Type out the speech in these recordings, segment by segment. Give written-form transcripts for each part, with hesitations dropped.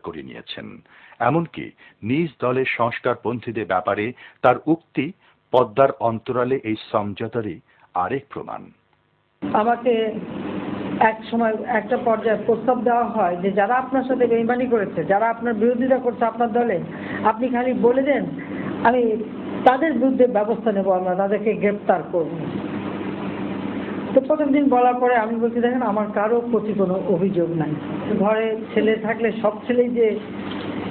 করে নিয়েছেন। এমনকি নিজ দলের সংস্কারপন্থীদের ব্যাপারে তার উক্তি পদ্মার অন্তরালে এই সমঝোতারই আরেক প্রমাণ। আমাকে এক সময় একটা পর্যায়ে প্রস্তাব দেওয়া হয় যে যারা আপনার সাথে বেইমানি করেছে, যারা আপনার বিরোধিতা করছে আপনার দলে, আপনি খালি বলে দেন, আমি তাদের বিরুদ্ধে ব্যবস্থা নেব, আমরা তাদেরকে গ্রেপ্তার করব। তো প্রথম দিন বলার পরে আমি বলছি, দেখেন আমার কারো প্রতি কোনো অভিযোগ নাই। ঘরে ছেলে থাকলে সব ছেলেই যে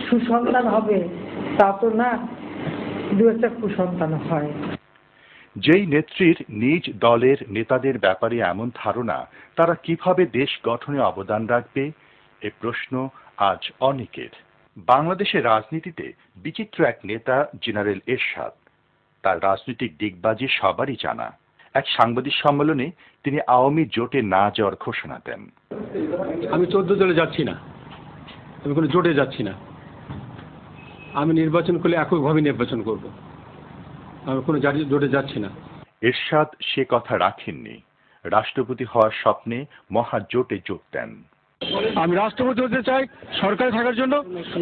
সুসন্তান হবে তা তো না, দু একটা কুসন্তান হয়। যেই নেত্রীর নিজ দলের নেতাদের ব্যাপারে এমন ধারণা, তারা কিভাবে দেশ গঠনে অবদান রাখবে, এ প্রশ্ন আজ অনেকের। বাংলাদেশের রাজনীতিতে বিচিত্র এক নেতা জেনারেল এরশাদ। তার রাজনৈতিক দিকবাজি সবারই জানা। এক সাংবাদিক সম্মেলনে তিনি আওয়ামী জোটে না যাওয়ার ঘোষণা দেন। আমি 14 দলে যাচ্ছি না, আমি কোনো জোটে যাচ্ছি না। আমি নির্বাচন করলে এককভাবে নির্বাচন করব, আমি কোনো জোটে যাচ্ছি না। এরশাদ সে কথা রাখেননি। রাষ্ট্রপতি হওয়ার স্বপ্নে মহাজোটে যোগ দেন। আমি রাষ্ট্রপতি হতে চাই সরকারে থাকার জন্য,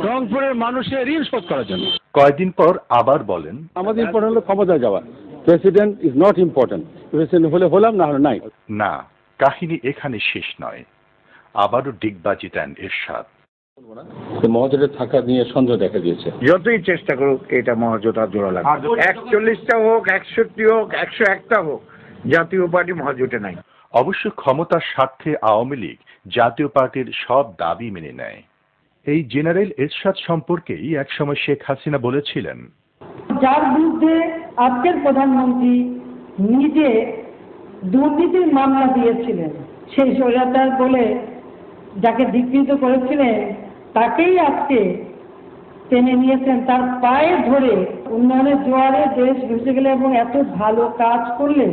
রংপুরের মানুষের ঋণ শোধ করার জন্য। কয়েকদিন পর আবার বলেন, আমাদের ইম্পর্টেন্ট হলো ক্ষমতায় যাওয়া। President is not important, president হলে হলাম, না হলে নাই। না, কাহিনী এখানে শেষ নয়। আবারও ডিগবাজি দেন এরশাদ। মহাজোটে থাকা নিয়ে সন্দেহ দেখা দিয়েছে। যতই চেষ্টা করুক এটা মহাজোট আর জোড়া লাগবে। 41টা হোক, 61 হোক, 101টা হোক, জাতীয় পার্টি মহাজোটে নাই। অবশ্য ক্ষমতার স্বার্থে আওয়ামী লীগ জাতীয় পার্টির সব দাবি মেনে নেয়। এই জেনারেল এরশাদ সম্পর্কেই একসময় শেখ হাসিনা বলেছিলেন, যার বিরুদ্ধে আজকের প্রধানমন্ত্রী নিজে দুর্নীতির মামলা দিয়েছিলেন, সেই স্বৈরাচার বলে যাকে বিকৃত করেছিলেন, তাকেই আজকে টেনে নিয়েছেন তার পায়ে ধরে। উন্নয়নের জোয়ারে দেশ ভেসে গেলে এবং এত ভালো কাজ করলে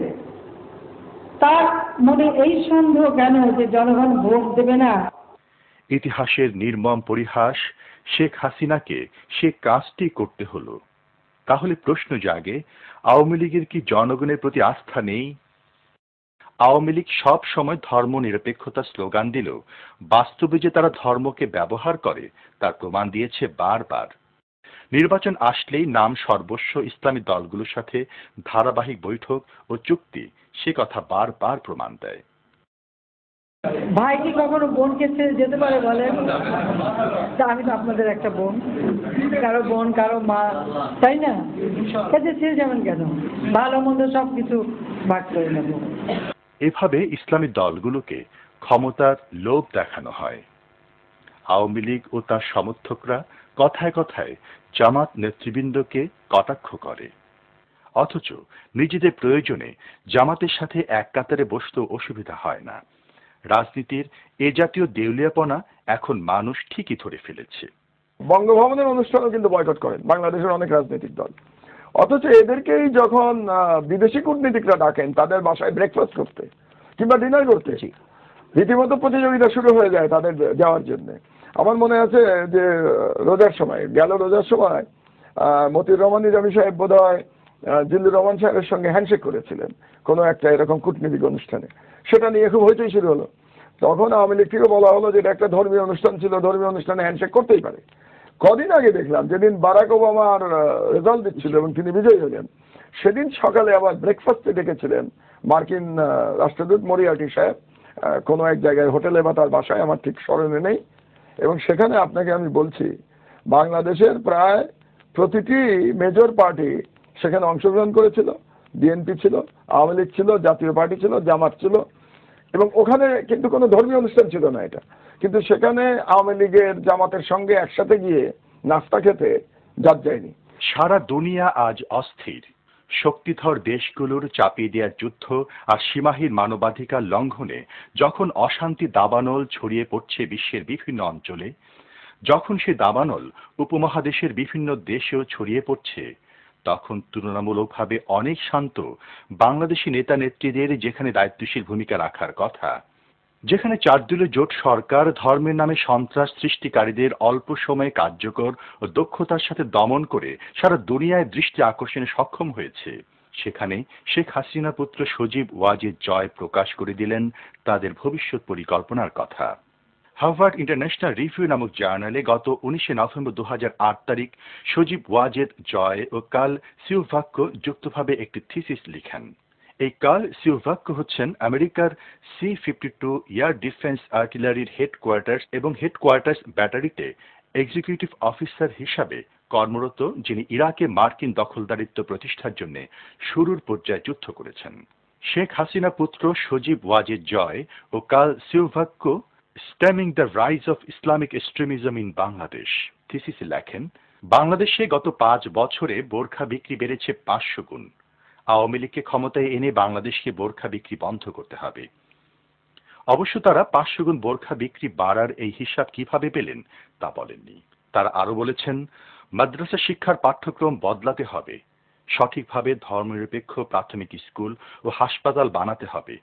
তার মনে এই সন্দেহ কেন যে জনগণ ভোট দেবে না? ইতিহাসের নির্মম পরিহাস, শেখ হাসিনাকে সে কাজটি করতে হলো। তাহলে প্রশ্ন জাগে, আওয়ামী লীগের কি জনগণের প্রতি আস্থা নেই? আওয়ামী লীগ সব সময় ধর্ম নিরপেক্ষতার স্লোগান দিলেও বাস্তবে যে তারা ধর্মকে ব্যবহার করে তার প্রমাণ দিয়েছে বারবার। নির্বাচন আসলেই নাম সর্বস্ব ইসলামী দলগুলোর সাথে ধারাবাহিক বৈঠক ও চুক্তি সে কথা বারবার প্রমাণ দেয়। ভাই কি কখনো বোনকে ছেড়ে যেতে পারে বলেন? তা আমি তো আপনাদের একটা বোন, কারো বোন, কারো মা, তাই না? কাজে ছেড়ে যাবেন কেন? ভালো মন্দ সবকিছু ভাগ করে নেব। এভাবে ইসলামী দলগুলোকে ক্ষমতার লোভ দেখানো হয়। আওয়ামী লীগ ও তার সমর্থকরা কথায় কথায় জামাত নেতৃবৃন্দকে কটাক্ষ করে, অথচ নিজেদের প্রয়োজনে জামাতের সাথে এক কাতারে বসতেও অসুবিধা হয় না। রাজনীতির এ জাতীয় দেউলিয়াপনা এখন মানুষ ঠিকই ধরে ফেলেছে। বঙ্গভবনের অনুষ্ঠানও কিন্তু বয়কট করেন বাংলাদেশের অনেক রাজনৈতিক দল। অথচ এদেরকেই যখন বিদেশি কূটনীতিকরা ডাকেন তাদের বাসায় ব্রেকফাস্ট করতে কিংবা ডিনার করতে, রীতিমতো প্রতিযোগিতা শুরু হয়ে যায় তাদের যাওয়ার জন্য। আমার মনে আছে যে রোজার সময় মতিউর রহমান নিজামী সাহেব বোধহয় জিল্লুর রহমান সাহেবের সঙ্গে হ্যান্ডশেক করেছিলেন কোনো একটা এরকম কূটনীতিক অনুষ্ঠানে। সেটা নিয়ে খুব হইচই শুরু হলো। তখন আওয়ামী লীগ থেকে বলা হলো যে এটা একটা ধর্মীয় অনুষ্ঠান ছিল, ধর্মীয় অনুষ্ঠানে হ্যান্ডশেক করতেই পারে। কদিন আগে দেখলাম, যেদিন বারাক ওবামার রেজাল্ট দিচ্ছিল এবং তিনি বিজয়ী হলেন, সেদিন সকালে আবার ব্রেকফাস্টে ডেকেছিলেন মার্কিন রাষ্ট্রদূত মরিয়ার্টি সাহেব কোনো এক জায়গায় হোটেলে বা তার বাসায়, আমার ঠিক স্মরণে নেই। এবং সেখানে আপনাকে আমি বলছি, বাংলাদেশের প্রায় প্রতিটি মেজর পার্টি সেখানে অংশগ্রহণ করেছিল। বিএনপি ছিল, আওয়ামী লীগ ছিল, জাতীয় পার্টি ছিল, জামাত ছিল। এবং ওখানে কিন্তু কোনো ধর্মীয় অনুষ্ঠান ছিল না এটা, কিন্তু সেখানে আওয়ামী লীগের জামাতের সঙ্গে একসাথে গিয়ে নাস্তা খেতে যাত যায়নি। সারা দুনিয়া আজ অস্থির। শক্তিধর দেশগুলোর চাপিয়ে দেওয়ার যুদ্ধ আর সীমাহীন মানবাধিকার লঙ্ঘনে যখন অশান্তি দাবানল ছড়িয়ে পড়ছে বিশ্বের বিভিন্ন অঞ্চলে, যখন সে দাবানল উপমহাদেশের বিভিন্ন দেশেও ছড়িয়ে পড়ছে, তখন তুলনামূলকভাবে অনেক শান্ত বাংলাদেশি নেতা নেত্রীদের যেখানে দায়িত্বশীল ভূমিকা রাখার কথা, যেখানে চারদলীয় জোট সরকার ধর্মের নামে সন্ত্রাস সৃষ্টিকারীদের অল্প সময়ে কার্যকর ও দক্ষতার সাথে দমন করে সারা দুনিয়ায় দৃষ্টি আকর্ষণে সক্ষম হয়েছে, সেখানে শেখ হাসিনা পুত্র সজীব ওয়াজেদ জয় প্রকাশ করে দিলেন তাদের ভবিষ্যৎ পরিকল্পনার কথা। হার্ভার্ড ইন্টারন্যাশনাল রিভিউ নামক জার্নালে গত 19 নভেম্বর 2008 তারিখ সজীব ওয়াজেদ জয় ও কার্ল সিউভাক্য যুক্তভাবে একটি থিসিস লিখেন। এই কার্ল সিউভাক্য হচ্ছেন আমেরিকার C-52 এয়ার ডিফেন্স আর্টিলারির হেডকোয়ার্টার্স এবং হেডকোয়ার্টার্স ব্যাটারিতে এক্সিকিউটিভ অফিসার হিসাবে কর্মরত, যিনি ইরাকে মার্কিন দখলদারিত্ব প্রতিষ্ঠার জন্য শুরুর পর্যায়ে যুদ্ধ করেছেন। শেখ হাসিনা পুত্র সজীব ওয়াজেদ জয় ও Carl Ciovacco stemming the rise of Islamic extremism in Bangladesh থিসিসে লেখেন, বাংলাদেশে গত 5 বছরে বোরখা বিক্রি বেড়েছে 500 গুণ। আওয়ামী লীগকে ক্ষমতায় এনে বাংলাদেশকে বোরখা বিক্রি বন্ধ করতে হবে। অবশ্য তারা 500 গুণ বোরখা বিক্রি বাড়ার এই হিসাব কিভাবে পেলেন তা বলেননি। তারা আরো বলেছেন, মাদ্রাসা শিক্ষার পাঠ্যক্রম বদলাতে হবে, সঠিকভাবে ধর্মনিরপেক্ষ প্রাথমিক স্কুল ও হাসপাতাল বানাতে হবে।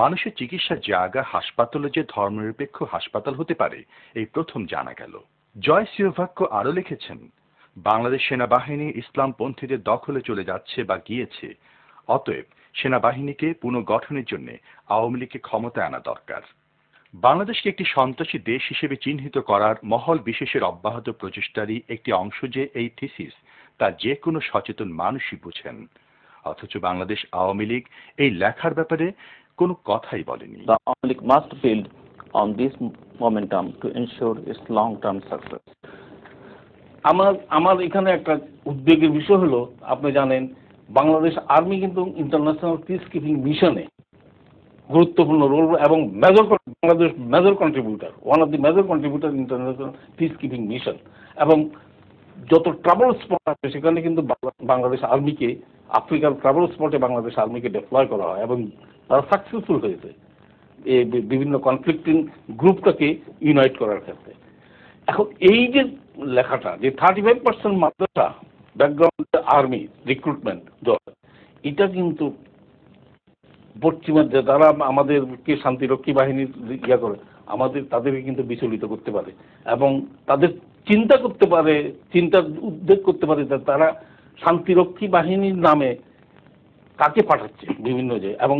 মানুষের চিকিৎসার জায়গা হাসপাতালে যে ধর্মনিরপেক্ষ হাসপাতাল হতে পারে এই প্রথম জানা গেল। জয় সিউভাক্য আরো লিখেছেন, বাংলাদেশ সেনাবাহিনী ইসলামপন্থীদের দখলে চলে যাচ্ছে বা গিয়েছে, অতএব সেনাবাহিনীকে পুনর্গঠনের জন্য আওয়ামী লীগকে ক্ষমতায় আনা দরকার। বাংলাদেশকে একটি সন্ত্রাসী দেশ হিসেবে চিহ্নিত করার মহল বিশেষের অব্যাহত প্রচেষ্টারই একটি অংশ যে এই থিসিস, তা যে কোনো সচেতন মানুষই বুঝেন। অথচ বাংলাদেশ আওয়ামী লীগ এই লেখার ব্যাপারে কোনো কথাই বলেনি। The Awami League must build on this momentum to ensure its long-term success. আমার এখানে একটা উদ্বেগের বিষয় হলো, আপনি জানেন বাংলাদেশ আর্মি কিন্তু ইন্টারন্যাশনাল পিস কিপিং মিশনে গুরুত্বপূর্ণ রোল এবং Bangladesh major contributor, one of the major contributor international peace keeping mission. এবং যত ট্রাভেল স্পট আছে সেখানে কিন্তু বাংলাদেশ আর্মিকে, আফ্রিকার ট্রাভেল স্পটে বাংলাদেশ আর্মিকে ডিপ্লয় করা হয় এবং তারা সাকসেসফুল হয়েছে এই বিভিন্ন কনফ্লিক্টিং গ্রুপটাকে ইউনাইট করার ক্ষেত্রে। এখন এই যে লেখাটা যে 35% মাদ্রাসা ব্যাকগ্রাউন্ড আর্মি রিক্রুটমেন্ট দল, এটা কিন্তু পশ্চিমা যারা আমাদেরকে শান্তিরক্ষী বাহিনীর ইয়া করে তাদেরকে কিন্তু বিচলিত করতে পারে এবং তাদের চিন্তা করতে পারে, চিন্তার উদ্বেগ করতে পারে যে তারা শান্তিরক্ষী বাহিনীর নামে কাকে পাঠাচ্ছে বিভিন্ন জায়গায়। এবং